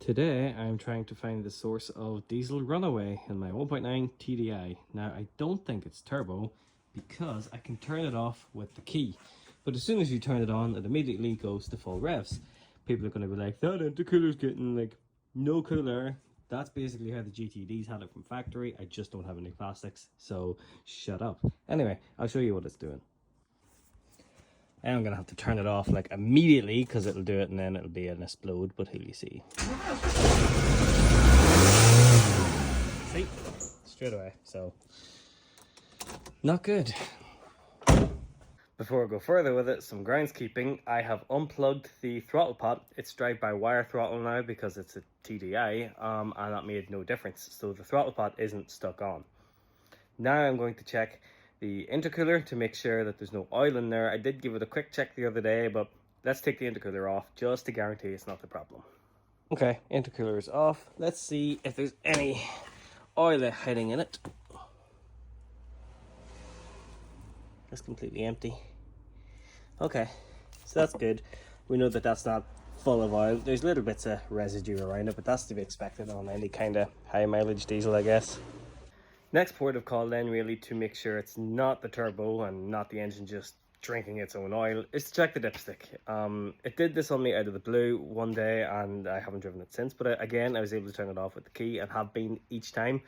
Today I'm trying to find the source of diesel runaway in my 1.9 TDI. Now I don't think it's turbo because I can turn it off with the key. But as soon as you turn it on, it immediately goes to full revs. People are going to be like, that intercooler's getting like no cooler. That's basically how the GTDs had it from factory. I just don't have any plastics, so shut up. Anyway, I'll show you what it's doing. And I'm gonna have to turn it off like immediately because it'll do it and then it'll be an explode, but who'll you see? See? Straight away, so not good. Before I go further with it, some groundskeeping. I have unplugged the throttle pot. It's drive-by-wire throttle now because it's a TDI, and that made no difference. So the throttle pot isn't stuck on. Now I'm going to check the intercooler to make sure that there's no oil in there. I did give it a quick check the other day, but let's take the intercooler off just to guarantee it's not the problem. Okay, intercooler is off. Let's see if there's any oil hiding in it. That's completely empty. Okay, so that's good. We know that that's not full of oil. There's little bits of residue around it, but that's to be expected on any kind of high mileage diesel, I guess. Next port of call then, really, to make sure it's not the turbo and not the engine just drinking its own oil, is to check the dipstick. It did this on me out of the blue one day and I haven't driven it since, but again I was able to turn it off with the key and have been each time.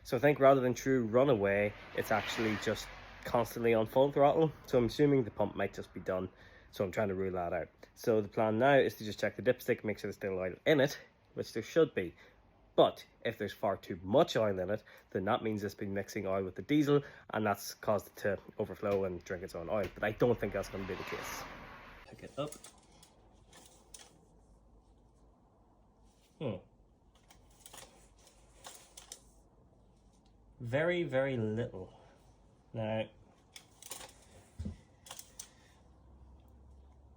So I think rather than true runaway, it's actually just constantly on full throttle, so I'm assuming the pump might just be done, so I'm trying to rule that out. So the plan now is to just check the dipstick, make sure there's still oil in it, which there should be. But if there's far too much oil in it, then that means it's been mixing oil with the diesel and that's caused it to overflow and drink its own oil. But I don't think that's going to be the case. Pick it up. Very, very little. Now,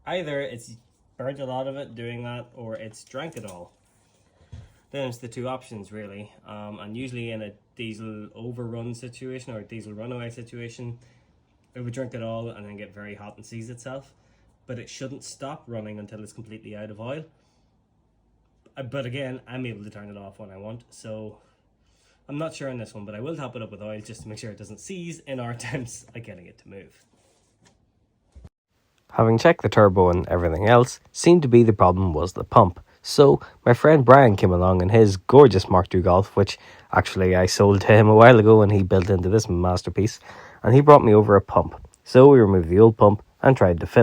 either it's burnt a lot of it doing that or it's drank it all. There's the two options really, and usually in a diesel overrun situation or a diesel runaway situation, it would drink it all and then get very hot and seize itself, but it shouldn't stop running until it's completely out of oil. But again, I'm able to turn it off when I want, so I'm not sure on this one, but I will top it up with oil just to make sure it doesn't seize in our attempts at getting it to move. Having checked the turbo and everything else, seemed to be the problem was the pump. So my friend Brian came along in his gorgeous Mark II Golf, which actually I sold to him a while ago and he built into this masterpiece, and he brought me over a pump. So we removed the old pump and tried to fit it.